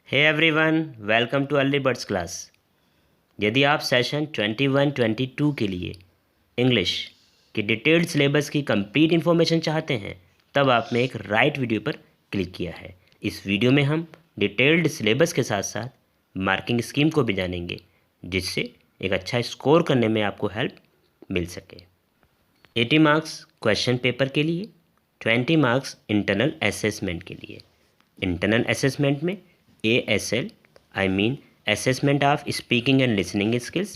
Hey everyone, welcome to early birds class. यदि आप session 21-22 के लिए इंग्लिश की डिटेल्ड सिलेबस की कंप्लीट इन्फॉर्मेशन चाहते हैं तब आपने एक राइट वीडियो पर क्लिक किया है। इस वीडियो में हम डिटेल्ड सिलेबस के साथ साथ मार्किंग स्कीम को भी जानेंगे, जिससे एक अच्छा स्कोर करने में आपको हेल्प मिल सके। 80 मार्क्स क्वेश्चन पेपर के लिए, 20 मार्क्स इंटरनल असेसमेंट के लिए। इंटरनल असेसमेंट में ASL I mean Assessment of Speaking and Listening Skills,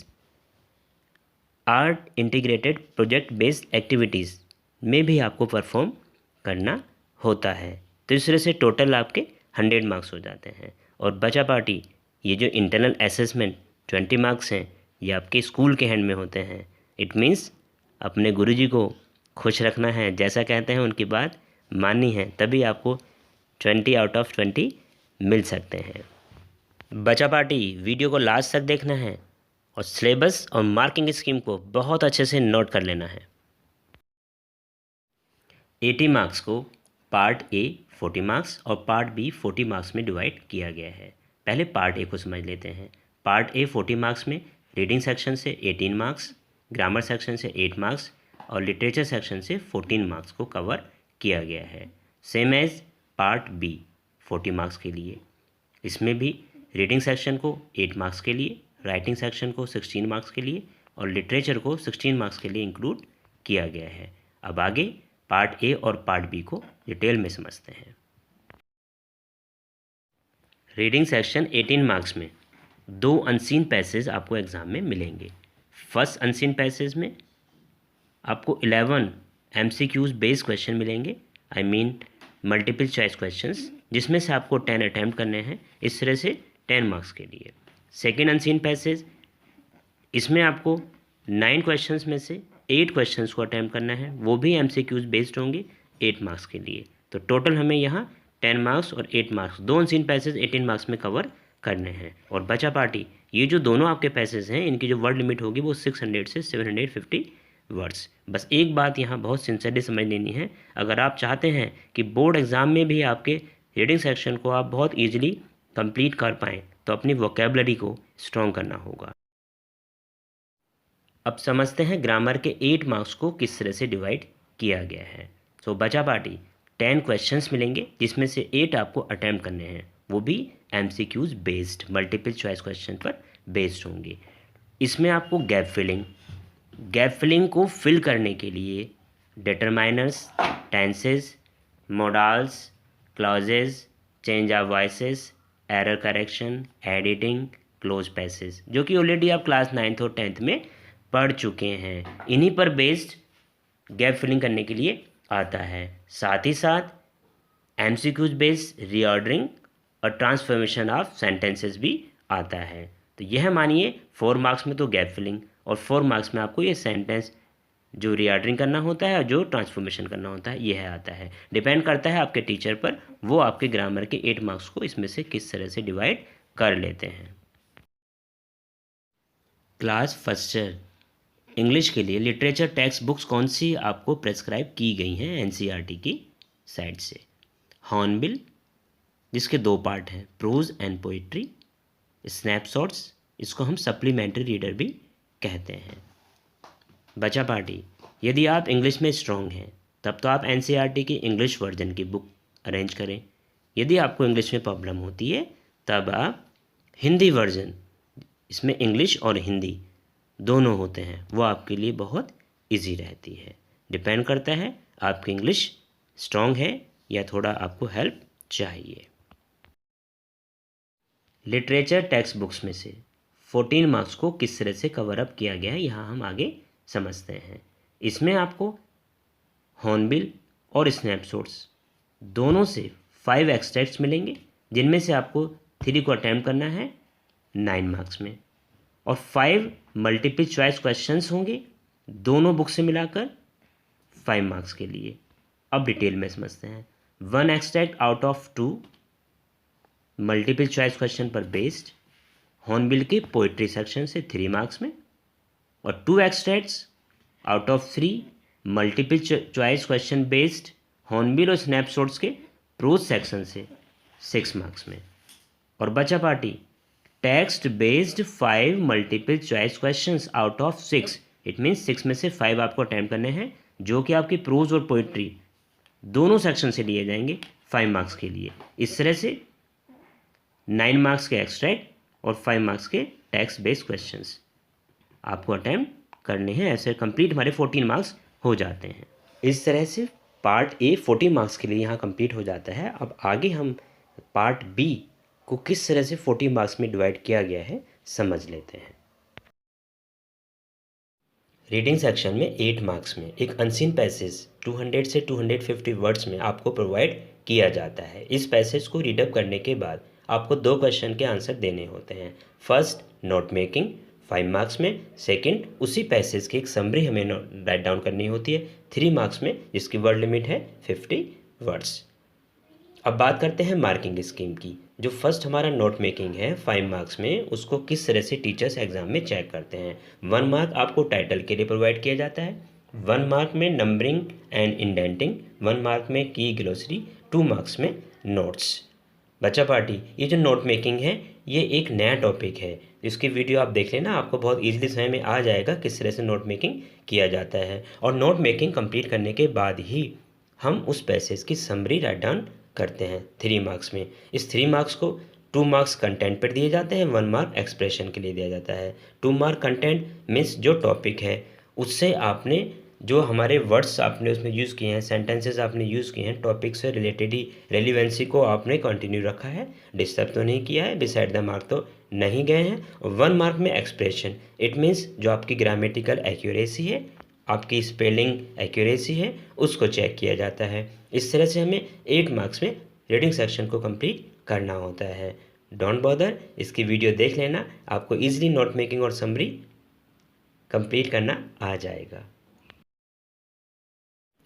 art integrated project based activities में भी आपको परफॉर्म करना होता है। तो इस तरह से टोटल आपके 100 मार्क्स हो जाते हैं। और बचा पार्टी ये जो इंटरनल असेसमेंट 20 मार्क्स हैं, ये आपके स्कूल के हैंड में होते हैं। इट मीन्स अपने गुरुजी को खुश रखना है, जैसा कहते हैं उनकी बात माननी है, तभी आपको 20 आउट ऑफ 20 मिल सकते हैं। बचा पार्टी वीडियो को लास्ट तक देखना है और सिलेबस और मार्किंग स्कीम को बहुत अच्छे से नोट कर लेना है। 80 मार्क्स को पार्ट ए 40 मार्क्स और पार्ट बी 40 मार्क्स में डिवाइड किया गया है। पहले पार्ट ए को समझ लेते हैं। पार्ट ए 40 मार्क्स में रीडिंग सेक्शन से 18 मार्क्स, ग्रामर सेक्शन से 8 मार्क्स और लिटरेचर सेक्शन से 14 मार्क्स को कवर किया गया है। Same as part B 40 marks के लिए, इसमें भी रीडिंग सेक्शन को 8 मार्क्स के लिए, राइटिंग सेक्शन को 16 मार्क्स के लिए और लिटरेचर को 16 मार्क्स के लिए इंक्लूड किया गया है। अब आगे पार्ट ए और पार्ट बी को डिटेल में समझते हैं। रीडिंग सेक्शन 18 मार्क्स में 2 अनसीन पैसेज आपको एग्जाम में मिलेंगे। फर्स्ट अनसीन पैसेज में आपको 11 MCQs बेस्ड क्वेश्चन मिलेंगे, I mean multiple choice questions, जिसमें से आपको 10 अटैम्प्ट करने हैं, इस तरह से 10 मार्क्स के लिए। सेकेंड अनसीन पैसेज, इसमें आपको 9 क्वेश्चंस में से 8 क्वेश्चंस को अटैम्प्ट करना है, वो भी MCQs बेस्ड होंगे 8 मार्क्स के लिए। तो टोटल हमें यहाँ 10 मार्क्स और 8 मार्क्स, 2 अनसीन पैसेज 18 मार्क्स में कवर करने हैं। और बचा पार्टी ये जो दोनों आपके पैसेज हैं, इनकी जो वर्ड लिमिट होगी वो 600 से 750 वर्ड्स। बस एक बात यहाँ बहुत सिंसियरली समझ लेनी है, अगर आप चाहते हैं कि बोर्ड एग्ज़ाम में भी आपके रीडिंग सेक्शन को आप बहुत ईजिली कंप्लीट कर पाएँ, तो अपनी वोकेबलरी को स्ट्रॉन्ग करना होगा। अब समझते हैं ग्रामर के 8 मार्क्स को किस तरह से डिवाइड किया गया है। सो बचा पार्टी 10 क्वेश्चंस मिलेंगे, जिसमें से 8 आपको अटैम्प्ट करने हैं, वो भी MCQs based multiple choice question पर बेस्ड होंगे। इसमें आपको गैप फिलिंग को फिल करने के लिए determiners, tenses, modals, clauses, change of voices, error correction, editing, close passage, जो कि ऑलरेडी आप क्लास 9th और 10th में पढ़ चुके हैं। इन्हीं पर बेस्ड गैप फिलिंग करने के लिए आता है। साथ ही साथ MCQs बेस्ड रीऑर्डरिंग और ट्रांसफॉर्मेशन ऑफ सेंटेंसेस भी आता है। तो यह मानिए 4 मार्क्स में तो गैप फिलिंग और 4 मार्क्स में आपको ये सेंटेंस जो रीऑर्डरिंग करना होता है और जो ट्रांसफॉर्मेशन करना होता है, यह आता है। डिपेंड करता है आपके टीचर पर, वो आपके ग्रामर के 8 मार्क्स को इसमें से किस तरह से डिवाइड कर लेते हैं। क्लास फर्स्ट इंग्लिश के लिए लिटरेचर टेक्स्ट बुक्स कौन सी आपको प्रेस्क्राइब की गई हैं NCERT की साइड से? हॉर्नबिल, जिसके 2 पार्ट हैं, प्रोज एंड पोइट्री। स्नैपशॉट्स, इसको हम सप्लीमेंट्री रीडर भी कहते हैं। बचा पार्टी यदि आप इंग्लिश में स्ट्रॉन्ग हैं तब तो आप NCERT की इंग्लिश वर्जन की बुक अरेंज करें। यदि आपको इंग्लिश में प्रॉब्लम होती है तब आप हिंदी वर्जन, इसमें इंग्लिश और हिंदी दोनों होते हैं, वो आपके लिए बहुत इजी रहती है। डिपेंड करता है आपकी इंग्लिश स्ट्रॉन्ग है या थोड़ा आपको हेल्प चाहिए। लिटरेचर टेक्स्ट बुक्स में से 14 मार्क्स को किस तरह से कवर अप किया गया है, यहाँ हम आगे समझते हैं। इसमें आपको हॉर्नबिल और स्नैपशॉट्स दोनों से 5 एक्सट्रैक्ट्स मिलेंगे, जिनमें से आपको 3 को अटैम्प्ट करना है 9 मार्क्स में, और 5 मल्टीपल चॉइस क्वेश्चंस होंगे दोनों बुक से मिलाकर 5 मार्क्स के लिए। अब डिटेल में समझते हैं। 1 extract out of 2 multiple choice question पर बेस्ड हॉर्नबिल के पोइट्री सेक्शन से 3 मार्क्स में, और 2 extracts out of 3 multiple choice question based hornbill और स्नैपशॉट्स के प्रोज सेक्शन से 6 मार्क्स में। और बचा party text based 5 multiple choice questions out of 6, it means 6 में से 5 आपको अटैम्प्ट करने हैं, जो कि आपकी प्रोज और पोइट्री दोनों सेक्शन से लिए जाएंगे 5 मार्क्स के लिए। इस तरह से 9 मार्क्स के एक्सट्रैक्ट और 5 मार्क्स के टेक्स्ट बेस्ड क्वेश्चंस आपको अटैम्प्ट करने हैं। ऐसे कंप्लीट हमारे 14 मार्क्स हो जाते हैं। इस तरह से पार्ट ए 40 मार्क्स के लिए यहाँ कंप्लीट हो जाता है। अब आगे हम पार्ट बी को किस तरह से 40 मार्क्स में डिवाइड किया गया है समझ लेते हैं। रीडिंग सेक्शन में 8 मार्क्स में एक अनसीन पैसेज 200 से 250 वर्ड्स में आपको प्रोवाइड किया जाता है। इस पैसेज को रीडअप करने के बाद आपको 2 क्वेश्चन के आंसर देने होते हैं। फर्स्ट नोट मेकिंग 5 मार्क्स में, सेकंड उसी पैसेज की एक समरी हमें राइट डाउन करनी होती है 3 मार्क्स में, जिसकी वर्ड लिमिट है 50 वर्ड्स। अब बात करते हैं मार्किंग स्कीम की। जो फर्स्ट हमारा नोट मेकिंग है 5 मार्क्स में, उसको किस तरह से टीचर्स एग्जाम में चेक करते हैं। 1 मार्क आपको टाइटल के लिए प्रोवाइड किया जाता है, 1 मार्क में नंबरिंग एंड इंडेंटिंग, 1 मार्क में की ग्लोसरी, 2 मार्क्स में नोट्स। बच्चा पार्टी ये जो नोट मेकिंग है ये एक नया टॉपिक है, इसकी वीडियो आप देख लेना, आपको बहुत ईजिली समझ में आ जाएगा किस तरह से नोट मेकिंग किया जाता है। और नोट मेकिंग कंप्लीट करने के बाद ही हम उस पैसेज की समरी राइट डाउन करते हैं 3 मार्क्स में। इस 3 मार्क्स को 2 मार्क्स कंटेंट पर दिए जाते हैं, 1 मार्क एक्सप्रेशन के लिए दिया जाता है। 2 मार्क कंटेंट मीन्स जो टॉपिक है उससे आपने जो हमारे वर्ड्स आपने उसमें यूज़ किए हैं, सेंटेंसेस आपने यूज़ किए हैं, टॉपिक से रिलेटेड ही रेलिवेंसी को आपने कंटिन्यू रखा है, डिस्टर्ब तो नहीं किया है, बिसाइड द मार्क तो नहीं गए हैं। और 1 मार्क में एक्सप्रेशन, इट मीन्स जो आपकी ग्रामेटिकल एक्यूरेसी है, आपकी स्पेलिंग एक्यूरेसी है, उसको चेक किया जाता है। इस तरह से हमें 8 मार्क्स में रीडिंग सेक्शन को कंप्लीट करना होता है। डोंट बॉदर, इसकी वीडियो देख लेना, आपको ईजिली नोट मेकिंग और समरी कंप्लीट करना आ जाएगा।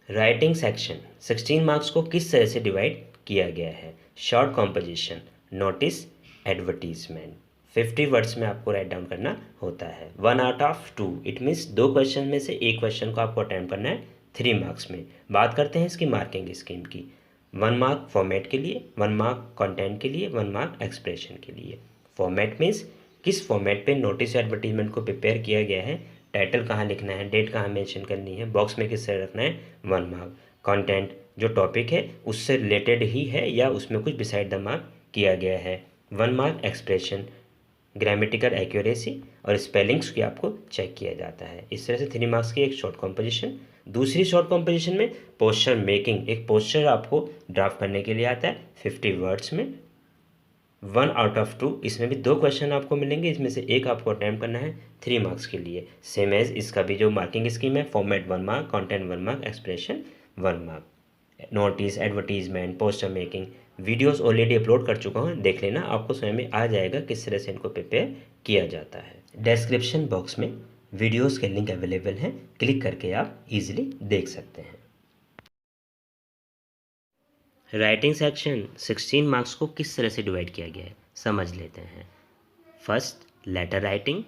राइटिंग सेक्शन 16 मार्क्स को किस तरह से डिवाइड किया गया है। Short composition, notice, advertisement, 50 words में आपको राइट डाउन करना होता है। 1 out of 2, it means 2 question में से एक क्वेश्चन को आपको अटेम्प्ट करना है 3 मार्क्स में। बात करते हैं इसकी मार्किंग स्कीम की। 1 मार्क फॉर्मेट के लिए, 1 मार्क कंटेंट के लिए, 1 मार्क एक्सप्रेशन के लिए। फॉर्मेट मीन्स किस फॉर्मेट पे नोटिस एडवर्टीजमेंट को प्रिपेयर किया गया है, टाइटल कहाँ लिखना है, डेट कहाँ मेंशन करनी है, बॉक्स में किस तरह रखना है, 1 मार्क। कंटेंट जो टॉपिक है उससे रिलेटेड ही है या उसमें कुछ बिसाइड द मार्क किया गया है, 1 मार्क। एक्सप्रेशन, ग्रामेटिकल एक्यूरेसी और स्पेलिंग्स की आपको चेक किया जाता है। इस तरह से 3 मार्क्स की एक शॉर्ट कॉम्पोजिशन। दूसरी शॉर्ट कॉम्पोजिशन में पोस्चर मेकिंग, एक पोस्चर आपको ड्राफ्ट करने के लिए आता है 50 वर्ड्स में। 1 आउट ऑफ 2, इसमें भी 2 क्वेश्चन आपको मिलेंगे, इसमें से एक आपको अटैम्प्ट करना है 3 मार्क्स के लिए। सेम एज इसका भी जो मार्किंग स्कीम है, format 1 mark, content 1 mark, expression 1 mark. Notice, advertisement, poster making videos already upload कर चुका हूँ, देख लेना, आपको समझ में आ जाएगा किस तरह से इनको प्रिपेयर किया जाता है। डिस्क्रिप्शन बॉक्स में वीडियोस के लिंक अवेलेबल हैं, क्लिक करके आप इजीली देख सकते हैं। राइटिंग सेक्शन 16 मार्क्स को किस तरह से डिवाइड किया गया है समझ लेते हैं। फर्स्ट लेटर राइटिंग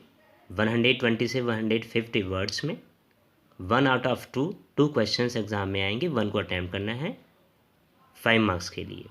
120 से 150 वर्ड्स में, 1 आउट ऑफ 2, 2 क्वेश्चंस एग्जाम में आएंगे, 1 को अटैम्प्ट करना है 5 मार्क्स के लिए।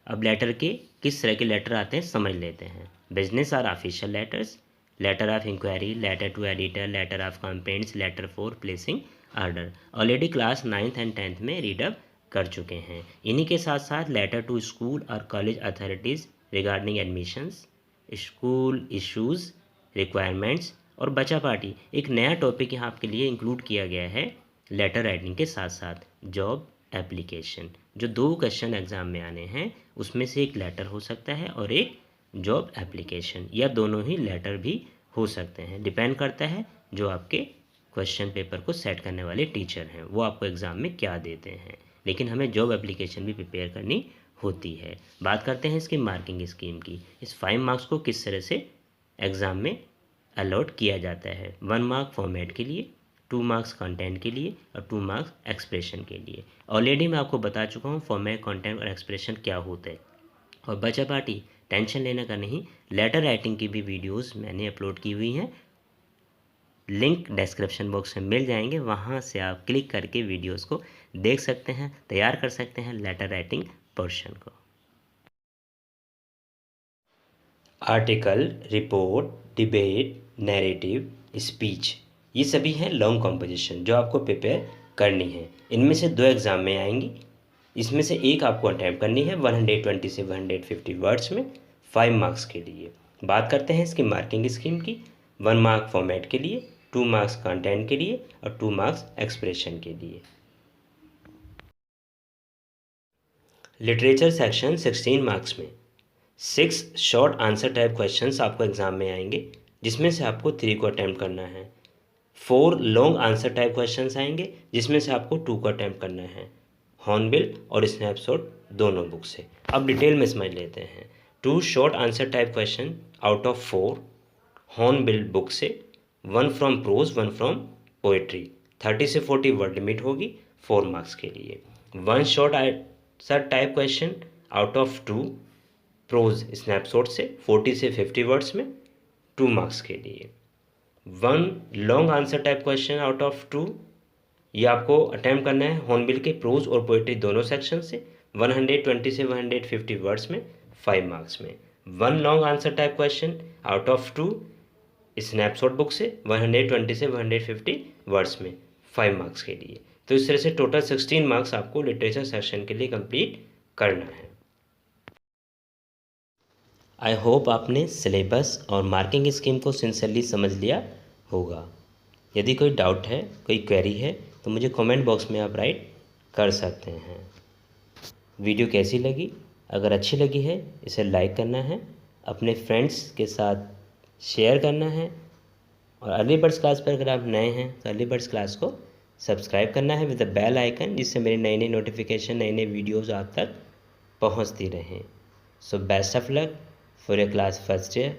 अब लेटर के किस तरह के लेटर आते हैं समझ लेते हैं। बिजनेस और official letters, letter of inquiry, letter to editor, letter of complaints, letter for placing order. Already class 9th and 10th में रीडअप कर चुके हैं। इन्हीं के साथ साथ लेटर टू स्कूल और college authorities regarding admissions, school issues, requirements. और बचा पार्टी एक नया टॉपिक यहाँ आपके लिए इंक्लूड किया गया है लेटर राइटिंग के साथ साथ, जॉब एप्लीकेशन। जो 2 क्वेश्चन एग्जाम में आने हैं उसमें से एक लेटर हो सकता है और एक जॉब एप्लीकेशन, या दोनों ही लेटर भी हो सकते हैं, डिपेंड करता है जो आपके क्वेश्चन पेपर को सेट करने वाले टीचर हैं वो आपको एग्ज़ाम में क्या देते हैं। लेकिन हमें जॉब एप्लीकेशन भी प्रिपेयर करनी होती है। बात करते हैं इसकी मार्किंग स्कीम की। इस 5 मार्क्स को किस तरह से एग्ज़ाम में अलॉट किया जाता है। 1 मार्क फॉर्मेट के लिए, 2 मार्क्स कंटेंट के लिए और 2 मार्क्स एक्सप्रेशन के लिए। ऑलरेडी मैं आपको बता चुका हूँ फॉर्मेट, कंटेंट और एक्सप्रेशन क्या होते हैं। और बचा पार्टी टेंशन लेने का नहीं, लेटर राइटिंग की भी वीडियोस मैंने अपलोड की हुई हैं, लिंक डिस्क्रिप्शन बॉक्स में मिल जाएंगे, वहाँ से आप क्लिक करके वीडियोस को देख सकते हैं, तैयार कर सकते हैं लेटर राइटिंग पोर्शन को। Article, report, debate, narrative, speech, ये सभी हैं लॉन्ग कॉम्पोजिशन जो आपको प्रिपेयर करनी है। इनमें से 2 एग्ज़ाम में आएंगी, इसमें से एक आपको अटैम्प्ट करनी है 120 से 150 वर्ड्स में 5 मार्क्स के लिए। बात करते हैं इसकी मार्किंग स्कीम की। 1 मार्क फॉर्मेट के लिए, 2 मार्क्स कंटेंट के लिए और 2 मार्क्स एक्सप्रेशन के लिए। लिटरेचर सेक्शन 16 मार्क्स में 6 शॉर्ट आंसर टाइप क्वेश्चंस आपको एग्जाम में आएंगे, जिसमें से आपको 3 को अटैम्प्ट करना है। 4 लॉन्ग आंसर टाइप क्वेश्चंस आएंगे, जिसमें से आपको 2 को अटैम्प्ट करना है। हॉर्नबिल और स्नैपशॉट दोनों बुक से। अब डिटेल में समझ लेते हैं। 2 short answer type question out of 4 hornbill book से, 1 फ्रॉम प्रोज, 1 फ्रॉम पोएट्री। 30 से 40 वर्ड लिमिट होगी 4 मार्क्स के लिए। 1 short answer type question out of 2 prose snapshot से, 40 से 50 वर्ड्स में 2 मार्क्स के लिए। 1 long answer type question out of 2, ये आपको अटैम्प्ट करना है हॉर्नबिल के प्रोज और पोएट्री दोनों सेक्शन से, 120 से 150 वर्ड्स में 5 मार्क्स में। 1 long answer type question out of 2 snapshot book से, 120 से 150 वर्ड्स में 5 मार्क्स के लिए। तो इस तरह से टोटल 16 मार्क्स आपको लिटरेचर सेक्शन के लिए कंप्लीट करना है। आई होप आपने सिलेबस और मार्किंग स्कीम को सिंसियरली समझ लिया होगा। यदि कोई डाउट है, कोई क्वेरी है, तो मुझे कमेंट बॉक्स में आप राइट कर सकते हैं। वीडियो कैसी लगी? अगर अच्छी लगी है इसे लाइक करना है, अपने फ्रेंड्स के साथ शेयर करना है, और अर्ली बर्ड्स क्लास पर अगर आप नए हैं तो अर्ली बर्ड्स क्लास को सब्सक्राइब करना है विद द बेल आइकन, जिससे मेरी नई नई नोटिफिकेशन, नई नई वीडियोज़ आप तक पहुँचती रहें। So best of luck for your class first year.